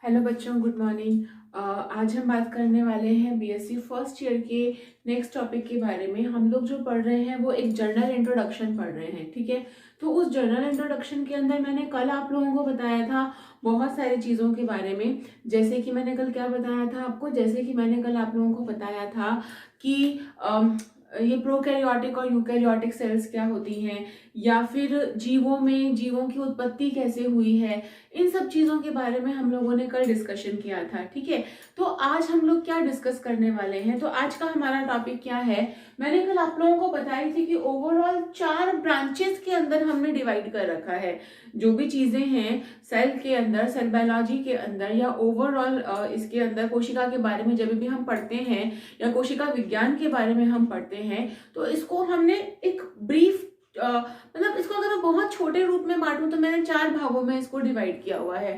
Hello बच्चों, good morning. आज हम बात करने वाले हैं बीएससी फर्स्ट ईयर के नेक्स्ट टॉपिक के बारे में। हम लोग जो पढ़ रहे हैं वो एक जर्नल इंट्रोडक्शन पढ़ रहे हैं, ठीक है। तो उस जर्नल इंट्रोडक्शन के अंदर मैंने कल आप लोगों को बताया था बहुत सारी चीज़ों के बारे में। जैसे कि मैंने कल क्या बताया था आपको, जैसे कि मैंने कल आप लोगों को बताया था कि ये प्रोकैरियोटिक और यूकैरियोटिक सेल्स क्या होती हैं, या फिर जीवों की उत्पत्ति कैसे हुई है। इन सब चीजों के बारे में हम लोगों ने कल डिस्कशन किया था, ठीक है। तो आज हम लोग क्या डिस्कस करने वाले हैं, तो आज का हमारा टॉपिक क्या है, मैंने कल आप लोगों को बताई थी कि ओवरऑल 4 ब्रांचेस के अंदर हमने डिवाइड कर रखा है। जो भी चीजें हैं सेल के अंदर, सेल बायोलॉजी के अंदर, या ओवरऑल इसके अंदर कोशिका के बारे में जब भी हम पढ़ते हैं या कोशिका विज्ञान के बारे में हम पढ़ते हैं, तो इसको हमने एक ब्रीफ मतलब इसको अगर मैं बहुत छोटे रूप में बांटूं तो मैंने 4 भागों में इसको डिवाइड किया हुआ है।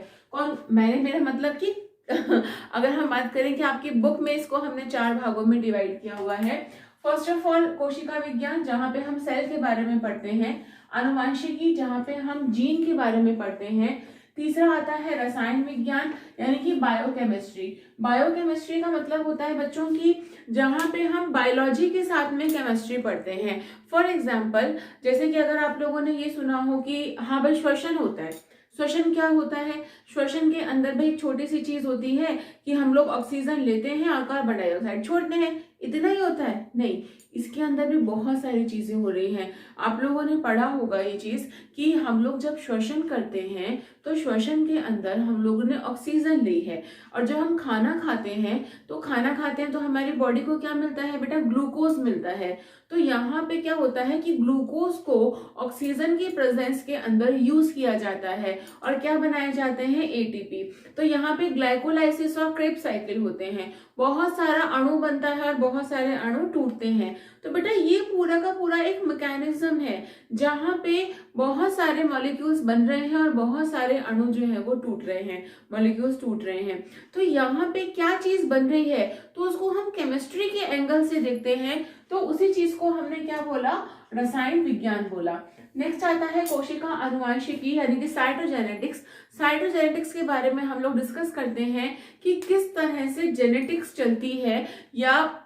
मेरा मतलब कि अगर हम बात करें कि आपकी बुक में इसको हमने 4 भागों में डिवाइड किया हुआ है। फर्स्ट ऑफ ऑल कोशिका विज्ञान, जहां पे हम सेल के बारे में पढ़ते हैं। आनुवांशिकी, जहां पे हम जीन के बारे में पढ़ते हैं। तीसरा आता है रसायन विज्ञान, यानी कि बायोकेमिस्ट्री। बायोकेमिस्ट्री का मतलब होता है बच्चों की जहां पे हम बायोलॉजी के साथ में केमिस्ट्री पढ़ते हैं। फॉर एग्जाम्पल, जैसे कि अगर आप लोगों ने ये सुना हो कि हाँ भाई श्वसन होता है। श्वसन क्या होता है? श्वसन के अंदर भाई एक छोटी सी चीज होती है कि हम लोग ऑक्सीजन लेते हैं और कार्बन डाइऑक्साइड छोड़ते हैं, इतना ही होता है? नहीं, इसके अंदर भी बहुत सारी चीजें हो रही हैं। आप लोगों ने पढ़ा होगा ये चीज कि हम लोग जब श्वसन करते हैं तो श्वसन के अंदर हम लोगों ने ऑक्सीजन ली है, और जब हम खाना खाते हैं तो हमारी बॉडी को क्या मिलता है बेटा? ग्लूकोज मिलता है। तो यहाँ पे क्या होता है कि ग्लूकोज को ऑक्सीजन की प्रेजेंस के अंदर यूज किया जाता है और क्या बनाए जाते हैं? एटीपी। तो यहाँ पे ग्लाइकोलाइसिस और क्रेब्स साइकिल होते हैं, बहुत सारा अणु बनता है और बहुत सारे अणु टूटते हैं। तो बेटा ये पूरा का पूरा एक मैकेनिज्म है जहां पे बहुत सारे मॉलिक्यूल्स बन रहे हैं और बहुत सारे अणु जो है वो टूट रहे हैं, मॉलिक्यूल्स टूट रहे हैं। तो यहाँ पे क्या चीज बन रही है, तो उसको हम केमिस्ट्री के एंगल से देखते हैं, तो उसी चीज को हमने क्या बोला? रसायन विज्ञान बोला। नेक्स्ट आता है कोशिका अनुवांशिकी, यानी कि साइटोजेनेटिक्स। साइटोजेनेटिक्स के बारे में हम लोग डिस्कस करते हैं कि किस तरह से जेनेटिक्स चलती है, या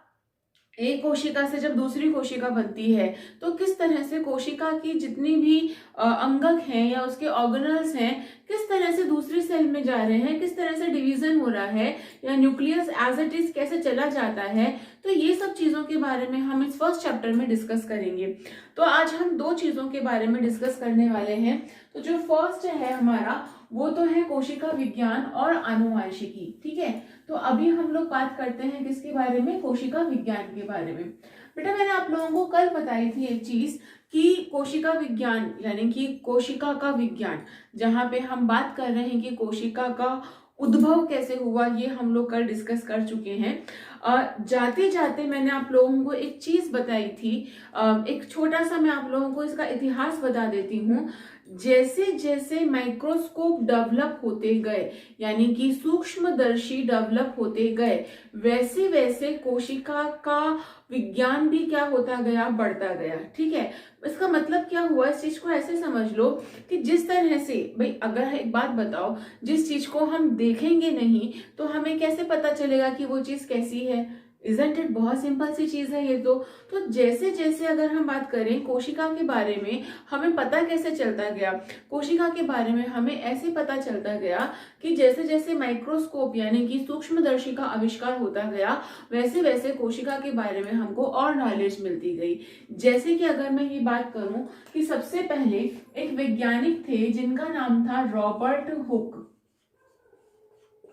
एक कोशिका से जब दूसरी कोशिका बनती है तो किस तरह से कोशिका की जितनी भी अंगक हैं या उसके ऑर्गेनल्स हैं किस तरह से दूसरी सेल में जा रहे हैं, किस तरह से डिवीजन हो रहा है, या न्यूक्लियस एज इट इज कैसे चला जाता है। तो ये सब चीजों के बारे में हम इस फर्स्ट चैप्टर में डिस्कस करेंगे। तो आज हम 2 चीजों के बारे में डिस्कस करने वाले हैं। तो जो फर्स्ट है हमारा वो तो है कोशिका विज्ञान और आनुवांशिकी, ठीक है। तो अभी हम लोग बात करते हैं किसके बारे में? कोशिका विज्ञान के बारे में। बेटा मैंने आप लोगों को कल बताई थी एक चीज कि कोशिका विज्ञान यानी कि कोशिका का विज्ञान, जहां पे हम बात कर रहे हैं कि कोशिका का उद्भव कैसे हुआ, ये हम लोग कल डिस्कस कर चुके हैं। जाते जाते मैंने आप लोगों को एक चीज बताई थी, एक छोटा सा मैं आप लोगों को इसका इतिहास बता देती हूँ। जैसे जैसे माइक्रोस्कोप डेवलप होते गए, यानी कि सूक्ष्मदर्शी डेवलप होते गए, वैसे वैसे कोशिका का विज्ञान भी क्या होता गया? बढ़ता गया, ठीक है। इसका मतलब क्या हुआ? इस चीज को ऐसे समझ लो कि जिस तरह से भाई, अगर एक बात बताओ, जिस चीज को हम देखेंगे नहीं तो हमें कैसे पता चलेगा कि वो चीज कैसी है? Isn't it? बहुत सिंपल सी चीज है ये तो जैसे जैसे अगर हम बात करें कोशिका के बारे में, हमें पता कैसे चलता गया? कोशिका के बारे में हमें ऐसे पता चलता गया कि जैसे जैसे माइक्रोस्कोप यानी कि सूक्ष्मदर्शी का आविष्कार होता गया, वैसे वैसे कोशिका के बारे में हमको और नॉलेज मिलती गई। जैसे कि अगर मैं ये बात करूं कि सबसे पहले एक वैज्ञानिक थे जिनका नाम था रॉबर्ट हुक।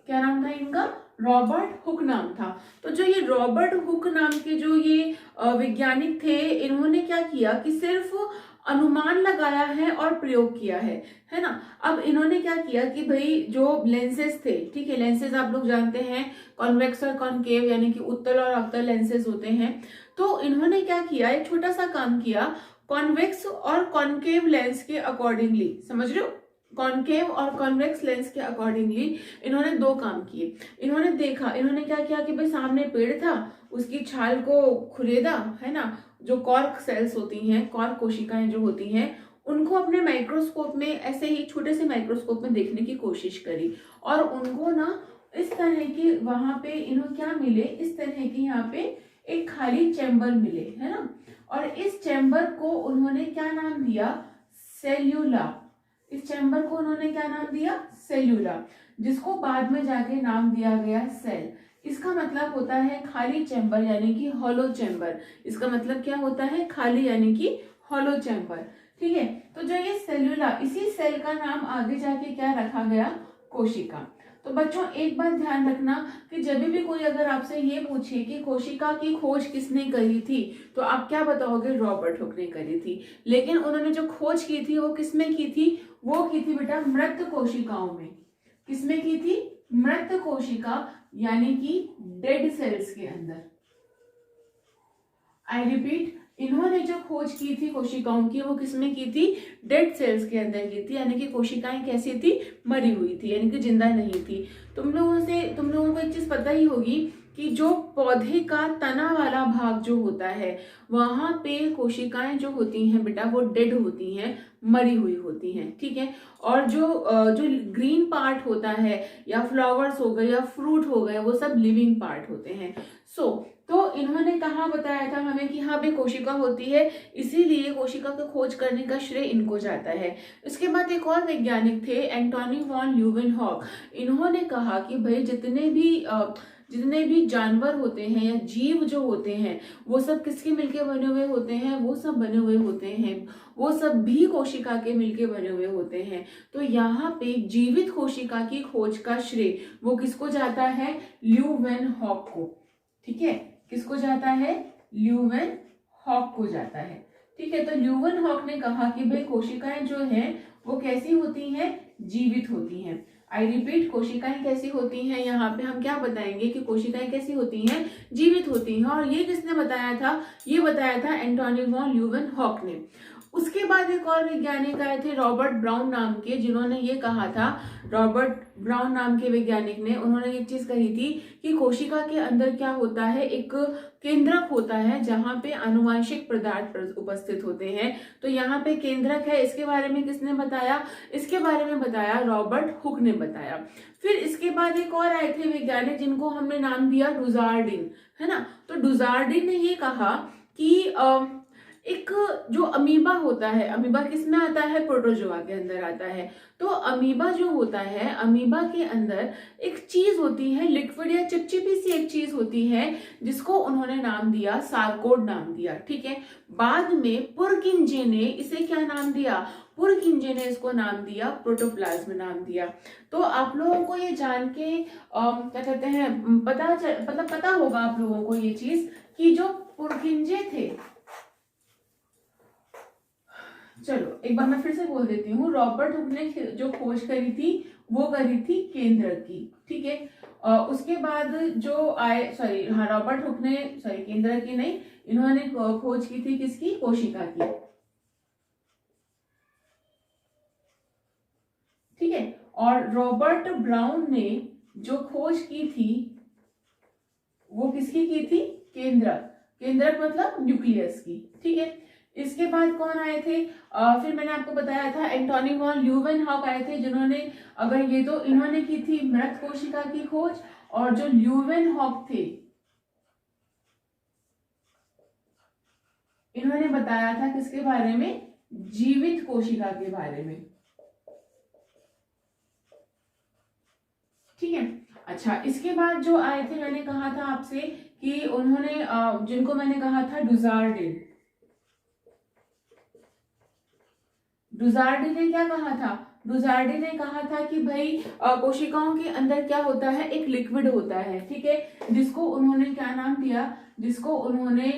क्या नाम था इनका? रॉबर्ट हुक नाम था। तो जो ये रॉबर्ट हुक नाम के जो ये वैज्ञानिक थे, इन्होंने क्या किया कि सिर्फ अनुमान लगाया है और प्रयोग किया है ना। अब इन्होंने क्या किया कि भाई जो लेंसेज थे, ठीक है, लेंसेज आप लोग जानते हैं कॉन्वेक्स और कॉनकेव, यानी कि उत्तल और अवतल लेंसेज होते हैं। तो इन्होंने क्या किया, एक छोटा सा काम किया, कॉन्वेक्स और कॉनकेव लेंस के अकॉर्डिंगली, समझ रहे हो, कॉनकेव और कॉन्वेक्स लेंस के अकॉर्डिंगली इन्होंने 2 काम किए। इन्होंने देखा, इन्होंने क्या किया कि भाई सामने पेड़ था, उसकी छाल को खुरेदा, है ना, जो कॉर्क सेल्स होती हैं, कॉर्क कोशिकाएं जो होती हैं, उनको अपने माइक्रोस्कोप में ऐसे ही छोटे से माइक्रोस्कोप में देखने की कोशिश करी और उनको ना इस तरह की वहां पे इन्हों क्या मिले, इस तरह की यहाँ पे एक खाली चैम्बर मिले, है ना। और इस चैम्बर को उन्होंने क्या नाम दिया, सेल्यूला। इस चैम्बर को उन्होंने क्या नाम दिया, सेल्यूला, जिसको बाद में जाके नाम दिया गया सेल। इसका मतलब होता है खाली चैम्बर यानी कि हॉलो चैम्बर। इसका मतलब क्या होता है, खाली यानी कि हॉलो चैम्बर। ठीक है, तो जो ये सेल्यूला, इसी सेल का नाम आगे जाके क्या रखा गया, कोशिका। तो बच्चों एक बात ध्यान रखना कि जब भी कोई अगर आपसे ये पूछे कि कोशिका की खोज किसने करी थी, तो आप क्या बताओगे, रॉबर्ट हुक ने करी थी। लेकिन उन्होंने जो खोज की थी वो किसमें की थी, वो की थी बेटा मृत कोशिकाओं में। किसमें की थी, मृत कोशिका यानी कि डेड सेल्स के अंदर। आई रिपीट, इन्होंने जो खोज की थी कोशिकाओं की वो किसमें की थी, डेड सेल्स के अंदर की थी, यानी कि कोशिकाएं कैसी थी, मरी हुई थी, यानी कि जिंदा नहीं थी। तुम लोगों को एक चीज पता ही होगी कि जो पौधे का तना वाला भाग जो होता है वहां पे कोशिकाएं जो होती हैं बेटा वो डेड होती हैं, मरी हुई होती हैं। ठीक है, और जो ग्रीन पार्ट होता है या फ्लावर्स हो गए या फ्रूट हो गए वो सब लिविंग पार्ट होते हैं। तो इन्होंने कहा बताया था हमें कि हाँ भाई कोशिका होती है, इसीलिए कोशिका की खोज करने का श्रेय इनको जाता है। इसके बाद एक और वैज्ञानिक थे एंटोनी वॉन ल्यूवेनहॉक। इन्होंने कहा कि भाई जितने भी जानवर होते हैं या जीव जो होते हैं वो सब किसके मिलके बने हुए होते हैं, वो सब बने हुए होते हैं, वो सब भी कोशिका के मिलके बने हुए होते हैं। तो यहाँ पे जीवित कोशिका की खोज का श्रेय वो किसको जाता है, ल्यूवेनहॉक को। ठीक है, किसको जाता है, ल्यूवेनहॉक को जाता है। ठीक है, तो ल्यूवेनहॉक ने कहा कि भाई कोशिकाएं जो हैं वो कैसी होती हैं, जीवित होती हैं। आई रिपीट, कोशिकाएं कैसी होती हैं, यहाँ पे हम क्या बताएंगे कि कोशिकाएं कैसी होती हैं, जीवित होती हैं। और ये किसने बताया था, ये बताया था एंटोनी वॉन ल्यूवेनहॉक ने। उसके बाद एक और वैज्ञानिक आए थे रॉबर्ट ब्राउन नाम के, जिन्होंने ये कहा था, रॉबर्ट ब्राउन नाम के वैज्ञानिक ने, उन्होंने एक चीज कही थी कि कोशिका के अंदर क्या होता है, एक केंद्रक होता है जहां पे आनुवंशिक पदार्थ उपस्थित होते हैं। तो यहाँ पे केंद्रक है, इसके बारे में किसने बताया, इसके बारे में बताया रॉबर्ट हुक ने बताया। फिर इसके बाद एक और आए थे वैज्ञानिक जिनको हमने नाम दिया डुजार्डिन, है ना। तो डुजार्डिन ने ये कहा कि एक जो अमीबा होता है, अमीबा किसमें आता है, प्रोटोजोआ के अंदर आता है। तो अमीबा जो होता है, अमीबा के अंदर एक चीज होती है, लिक्विड या चिपचिपी सी एक चीज होती है जिसको उन्होंने नाम दिया, सार्कोड नाम दिया। ठीक है, बाद में पुरकिंजे ने इसे क्या नाम दिया, पुरकिंजे ने इसको नाम दिया प्रोटोप्लाज्म नाम दिया। तो आप लोगों को ये जान के क्या कहते हैं, पता होगा आप लोगों को ये चीज कि जो पुरकिंजे थे, चलो एक बार मैं फिर से बोल देती हूँ, रॉबर्ट हुक ने जो खोज करी थी वो करी थी केंद्र की। ठीक है, उसके बाद जो आए, रॉबर्ट हुक ने केंद्र की नहीं, इन्होंने खोज की थी किसकी, कोशिका की। ठीक है, और रॉबर्ट ब्राउन ने जो खोज की थी वो किसकी की थी, केंद्रक मतलब न्यूक्लियस की। ठीक है, इसके बाद कौन आए थे, फिर मैंने आपको बताया था एंटोनी वॉन ल्यूवेनहॉक आए थे, जिन्होंने इन्होंने की थी मृत कोशिका की खोज। और जो ल्यूवेनहॉक थे इन्होंने बताया था किसके बारे में, जीवित कोशिका के बारे में। ठीक है, अच्छा इसके बाद जो आए थे, मैंने कहा था आपसे कि उन्होंने जिनको मैंने कहा था डुजार्डिन ने क्या कहा था, डुजार्डिन ने कहा था कि भाई कोशिकाओं के अंदर क्या होता है, एक लिक्विड होता है। ठीक है, जिसको उन्होंने क्या नाम दिया, जिसको उन्होंने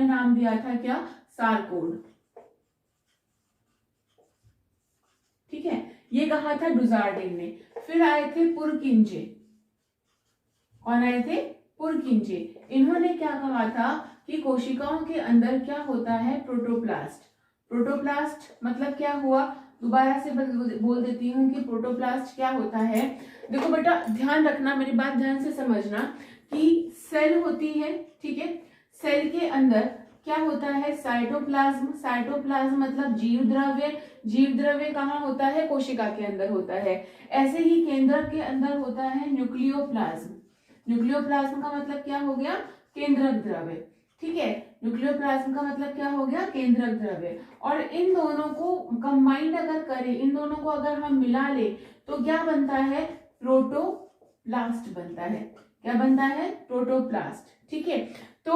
नाम दिया था क्या, सार्कोड। ठीक है, ये कहा था डुजार्डिन ने। फिर आए थे पुरकिंजे। कौन आए थे, पुरकिंजे। इन्होंने क्या कहा था कि कोशिकाओं के अंदर क्या होता है, प्रोटोप्लास्ट। प्रोटोप्लास्ट मतलब क्या हुआ, दोबारा से बोल देती हूँ कि प्रोटोप्लास्ट क्या होता है। देखो बेटा ध्यान रखना, मेरी बात ध्यान से समझना कि सेल होती है। ठीक है, सेल के अंदर क्या होता है? साइटोप्लाज्म। साइटोप्लाज्म मतलब जीव द्रव्य। जीव द्रव्य कहाँ होता है? कोशिका के अंदर होता है। ऐसे ही केंद्रक के अंदर होता है न्यूक्लियोप्लाज्म। न्यूक्लियोप्लाज्म का मतलब क्या हो गया? केंद्रक द्रव्य। ठीक है, न्यूक्लियोप्लाज्म का मतलब क्या हो गया? केंद्रक द्रव्य। और इन दोनों को कंबाइंड अगर करें, इन दोनों को अगर हम मिला ले तो क्या बनता है? प्रोटोप्लास्ट बनता है। क्या बनता है? प्रोटोप्लास्ट। ठीक है, तो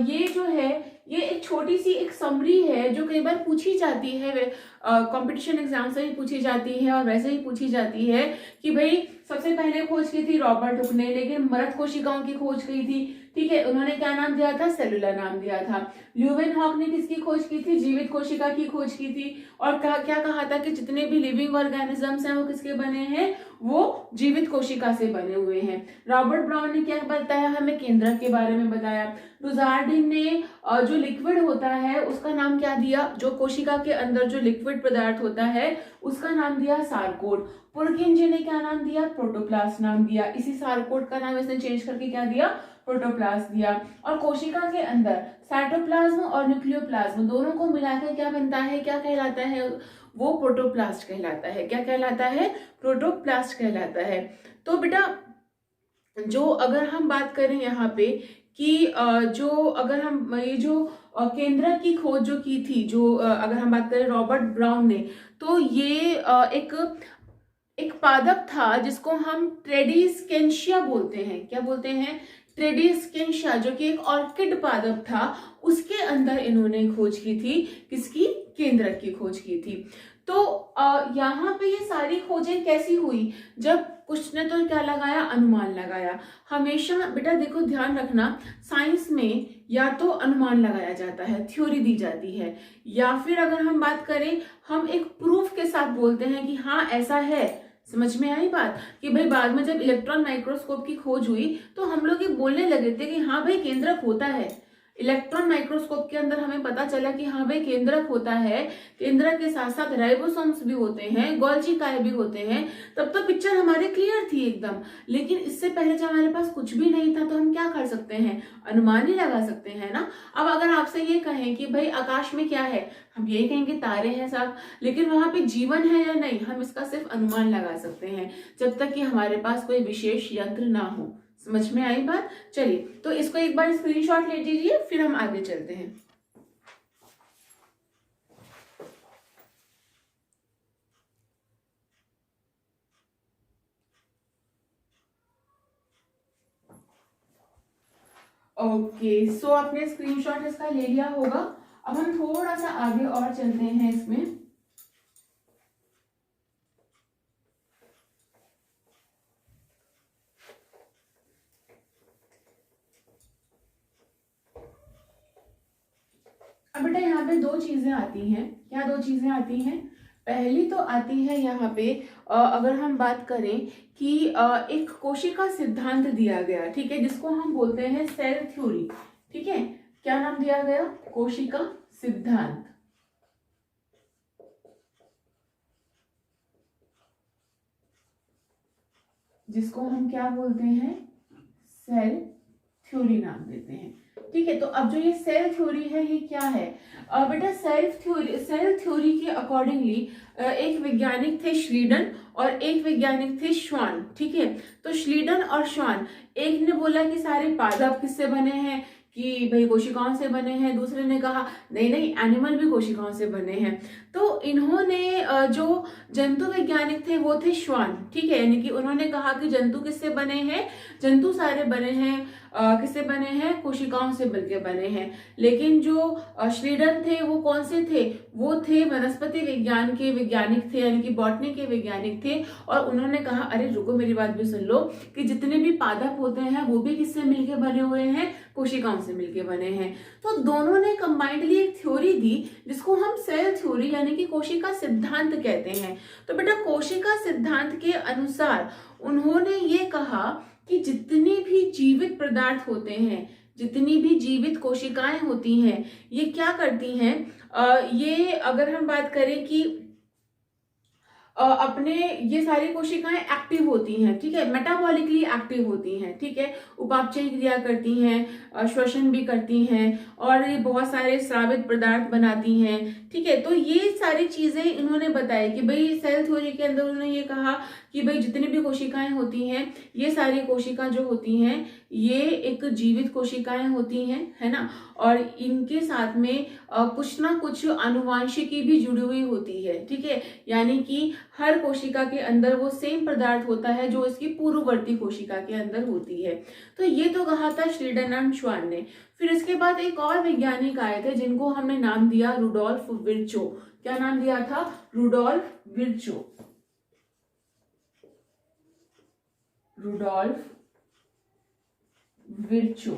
ये जो है ये एक छोटी सी एक समरी है जो कई बार पूछी जाती है, कंपटीशन एग्जाम से ही पूछी जाती है और वैसे ही पूछी जाती है कि भाई सबसे पहले खोज की थी रॉबर्ट हुक ने, लेकिन मृत कोशिकाओं की खोज की थी। ठीक है, उन्होंने क्या नाम दिया था? सेलुलर नाम दिया था। ल्यूवेनहॉक ने किसकी खोज की थी? जीवित कोशिका की खोज की थी। और क्या कहा था कि जितने भी लिविंग ऑर्गेनिजम्स हैं वो किसके बने हैं? वो जीवित कोशिका से बने हुए हैं। रॉबर्ट ब्राउन ने क्या बताया? हमें केंद्रक के बारे में बताया। डुजार्डिन ने जो लिक्विड होता है उसका नाम क्या दिया? जो कोशिका के अंदर जो लिक्विड पदार्थ होता है उसका नाम दिया सारकोड। पुरकिंजे ने क्या नाम दिया? प्रोटोप्लास्ट नाम दिया। इसी सारकोड का नाम इसने चेंज करके क्या दिया? प्रोटोप्लास्ट दिया। और कोशिका के अंदर साइटोप्लाज्म और न्यूक्लियोप्लाज्म दोनों को मिलाकर क्या बनता है? क्या कहलाता है? वो प्रोटोप्लास्ट कहलाता है। क्या कहलाता है? प्रोटोप्लास्ट कहलाता है। तो बेटा जो अगर हम बात करें यहाँ पे कि जो अगर हम ये जो केंद्रक की खोज जो की थी, जो अगर हम बात करें रॉबर्ट ब्राउन ने, तो ये एक पादप था जिसको हम ट्रेडिस्केंशिया बोलते हैं। क्या बोलते हैं? ट्रेडिस्केंशिया, जो कि एक ऑर्किड पादप था, उसके अंदर इन्होंने खोज की थी। किसकी? केंद्रक की खोज की थी। तो यहाँ पे ये सारी खोजें कैसी हुई? जब कुछ ने तो क्या लगाया? अनुमान लगाया। हमेशा बेटा देखो ध्यान रखना, साइंस में या तो अनुमान लगाया जाता है, थ्योरी दी जाती है, या फिर अगर हम बात करें हम एक प्रूफ के साथ बोलते हैं कि हाँ ऐसा है। समझ में आई बात? कि भाई बाद में जब इलेक्ट्रॉन माइक्रोस्कोप की खोज हुई तो हम लोग ये बोलने लगे थे कि हाँ भाई केंद्रक होता है। इलेक्ट्रॉन माइक्रोस्कोप के अंदर हमें पता चला कि हाँ भाई केंद्रक होता है। केंद्रक के साथ साथ राइबोसोम्स भी होते हैं, गोल्जी काय भी होते हैं। तब तो पिक्चर हमारे क्लियर थी एकदम। लेकिन इससे पहले जब हमारे पास कुछ भी नहीं था तो हम क्या कर सकते हैं? अनुमान ही लगा सकते हैं ना। अब अगर आपसे ये कहें कि भाई आकाश में क्या है, हम यही कहेंगे तारे हैं साहब, लेकिन वहां पे जीवन है या नहीं हम इसका सिर्फ अनुमान लगा सकते हैं, जब तक कि हमारे पास कोई विशेष यंत्र ना हो। समझ में आई बात? चलिए, तो इसको एक बार स्क्रीनशॉट ले लीजिए, फिर हम आगे चलते हैं। ओके, सो आपने स्क्रीनशॉट इसका ले लिया होगा। अब हम थोड़ा सा आगे और चलते हैं इसमें। अब बेटा यहाँ पे दो चीजें आती हैं। क्या दो चीजें आती हैं? पहली तो आती है यहाँ पे अगर हम बात करें कि एक कोशिका सिद्धांत दिया गया, ठीक है, जिसको हम बोलते हैं सेल थ्योरी। ठीक है, क्या नाम दिया गया? कोशिका सिद्धांत, जिसको हम क्या बोलते हैं? सेल थ्योरी नाम देते हैं। ठीक है, तो अब जो ये सेल थ्योरी है ये क्या है? बेटा सेल थ्योरी के अकॉर्डिंगली एक वैज्ञानिक थे श्लीडन और एक वैज्ञानिक थे श्वान। ठीक है, तो श्लीडन और श्वान, एक ने बोला कि सारे पादप किससे बने हैं, कि भाई कोशिकाओं से बने हैं। दूसरे ने कहा नहीं नहीं एनिमल भी कोशिकाओं से बने हैं। तो इन्होंने जो जंतु वैज्ञानिक थे वो थे श्वान। ठीक है, यानी कि उन्होंने कहा कि जंतु किससे बने हैं? जंतु सारे बने हैं किससे बने हैं? कोशिकाओं से मिलकर बने हैं। लेकिन जो श्लीडन थे वो कौन से थे? वो थे वनस्पति विज्ञान के वैज्ञानिक थे, यानी कि बॉटनी के वैज्ञानिक थे। और उन्होंने कहा अरे रुको मेरी बात भी सुन लो, कि जितने भी पादप होते हैं वो भी किससे मिलके बने हुए हैं? कोशिकाओं से मिलके बने हैं। तो दोनों ने कंबाइंडली एक थ्योरी दी जिसको हम सेल थ्योरी यानी कि कोशिका सिद्धांत कहते हैं। तो बेटा कोशिका सिद्धांत के अनुसार उन्होंने ये कहा कि जितने भी जीवित पदार्थ होते हैं, जितनी भी जीवित कोशिकाएं होती हैं, ये क्या करती हैं? ये अगर हम बात करें कि अपने ये सारी कोशिकाएं एक्टिव होती हैं, ठीक है, मेटाबॉलिकली एक्टिव होती हैं, ठीक है, उपापचय क्रिया करती हैं, श्वसन भी करती हैं और ये बहुत सारे स्रावित पदार्थ बनाती हैं, ठीक है। तो ये सारी चीजें इन्होंने बताई कि भाई सेल थ्योरी के अंदर उन्होंने ये कहा कि भाई जितनी भी कोशिकाएं होती हैं, ये सारी कोशिका जो होती हैं ये एक जीवित कोशिकाएं होती हैं, है ना, और इनके साथ में कुछ ना कुछ आनुवांशिकी भी जुड़ी हुई होती है, ठीक है, यानी कि हर कोशिका के अंदर वो सेम पदार्थ होता है जो इसकी पूर्ववर्ती कोशिका के अंदर होती है। तो ये तो कहा था श्रीडन एंड श्वान ने। फिर इसके बाद एक और वैज्ञानिक आए थे जिनको हमने नाम दिया रुडोल्फ विर्चो। क्या नाम दिया था? Rudolf Virchow. Rudolf Virchow.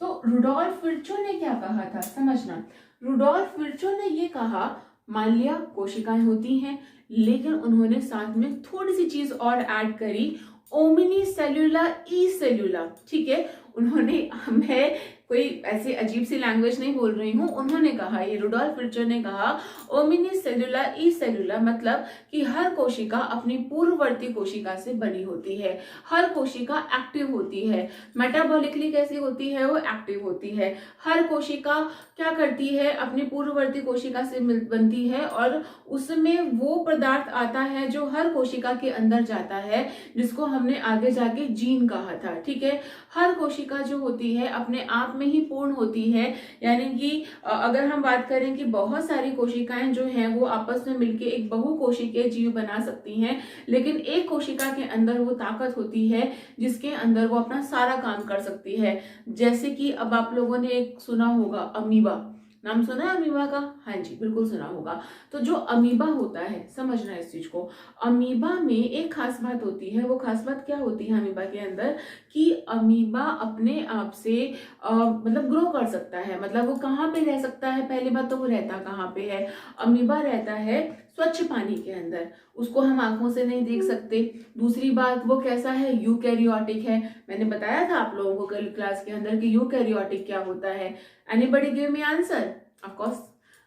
तो रुडोल्फ विर्चो ने क्या कहा था, समझना। रुडोल्फ विर्चो ने ये कहा, मान लिया कोशिकाएं होती हैं, लेकिन उन्होंने साथ में थोड़ी सी चीज और ऐड करी, ओमिनी सेल्यूला ई सेल्यूला, ठीक है। उन्होंने, मैं कोई ऐसी अजीब सी लैंग्वेज नहीं बोल रही हूं, उन्होंने कहा, ये रुडोल्फ विर्चो ने कहा, ओमिनी सेल्यूला ई सेल्यूला, मतलब कि हर कोशिका अपनी पूर्ववर्ती कोशिका से बनी होती है, हर कोशिका एक्टिव होती है, मेटाबॉलिकली कैसी होती है, वो एक्टिव होती है, हर कोशिका क्या करती है, अपनी पूर्ववर्ती कोशिका से बनती है और उसमें वो पदार्थ आता है जो हर कोशिका के अंदर जाता है, जिसको हमने आगे जाके जीन कहा था, ठीक है। हर कोशिका जो होती है अपने आप में ही पूर्ण होती है, यानी कि अगर हम बात करें कि बहुत सारी कोशिकाएं जो हैं वो आपस में मिलके एक बहुकोशिकीय जीव बना सकती हैं, लेकिन एक कोशिका के अंदर वो ताकत होती है जिसके अंदर वो अपना सारा काम कर सकती है। जैसे कि अब आप लोगों ने एक सुना होगा, अमीबा, नाम सुना है अमीबा का? हाँ जी, बिल्कुल सुना होगा। तो जो अमीबा होता है, समझना इस चीज को, अमीबा में एक खास बात होती है। वो खास बात क्या होती है अमीबा के अंदर, कि अमीबा अपने आप से मतलब ग्रो कर सकता है। मतलब वो कहाँ पे रह सकता है? पहली बात तो वो रहता कहाँ पे है? अमीबा रहता है स्वच्छ पानी के अंदर, उसको हम आंखों से नहीं देख सकते। दूसरी बात, वो कैसा है? यूकैरियोटिक है। मैंने बताया था आप लोगों को कल क्लास के अंदर कि यूकैरियोटिक क्या होता है। Anybody give me answer? Of course,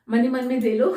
मन ही मन में दे लो।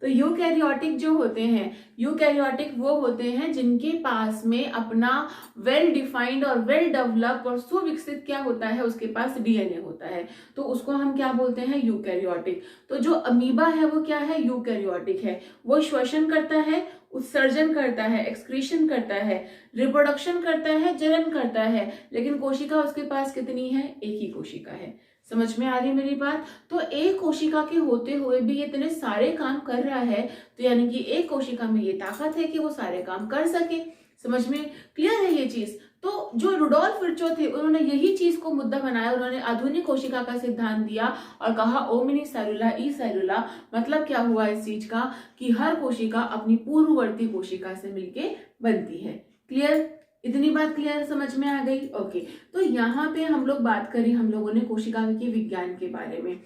तो यूकैरियोटिक जो होते हैं, यूकैरियोटिक वो होते हैं जिनके पास में अपना वेल डिफाइंड और वेल डेवलप और सुविकसित क्या होता है, उसके पास डीएनए होता है, तो उसको हम क्या बोलते हैं? यूकैरियोटिक। तो जो अमीबा है वो क्या है? यूकैरियोटिक है। वो श्वसन करता है, उत्सर्जन करता है, एक्सक्रीशन करता है, रिप्रोडक्शन करता है, जनन करता है, लेकिन कोशिका उसके पास कितनी है? एक ही कोशिका है। समझ में आ रही मेरी बात? तो एक कोशिका के होते हुए भी ये इतने सारे काम कर रहा है, तो यानी कि एक कोशिका में ये ताकत है कि वो सारे काम कर सके। समझ में क्लियर है ये चीज? तो जो रुडोल्फ विर्चो थे, उन्होंने यही चीज को मुद्दा बनाया, उन्होंने आधुनिक कोशिका का सिद्धांत दिया और कहा ओमिनी सेलुला ई सेलुला। मतलब क्या हुआ इस चीज का, कि हर कोशिका अपनी पूर्ववर्ती कोशिका से मिलके बनती है। क्लियर? इतनी बात क्लियर, समझ में आ गई? ओके। तो यहाँ पे हम लोग बात करें, हम लोगों ने कोशिका के विज्ञान के बारे में।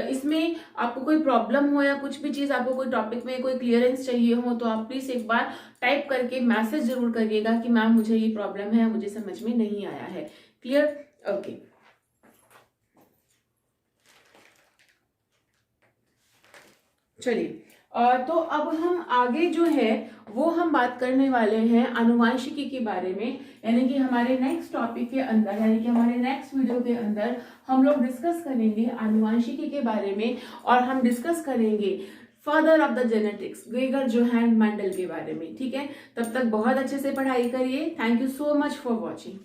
इसमें आपको कोई प्रॉब्लम हो या कुछ भी चीज आपको कोई टॉपिक में कोई क्लियरेंस चाहिए हो, तो आप प्लीज एक बार टाइप करके मैसेज जरूर करिएगा कि मैम मुझे ये प्रॉब्लम है, मुझे समझ में नहीं आया है। क्लियर? ओके। चलिए, तो अब हम आगे जो है वो हम बात करने वाले हैं आनुवंशिकी के बारे में, यानी कि हमारे नेक्स्ट टॉपिक के अंदर, यानी कि हमारे नेक्स्ट वीडियो के अंदर हम लोग डिस्कस करेंगे आनुवंशिकी के बारे में, और हम डिस्कस करेंगे father of the genetics Gregor Johan Mendel के बारे में। ठीक है, तब तक बहुत अच्छे से पढ़ाई करिए। Thank you so much for watching.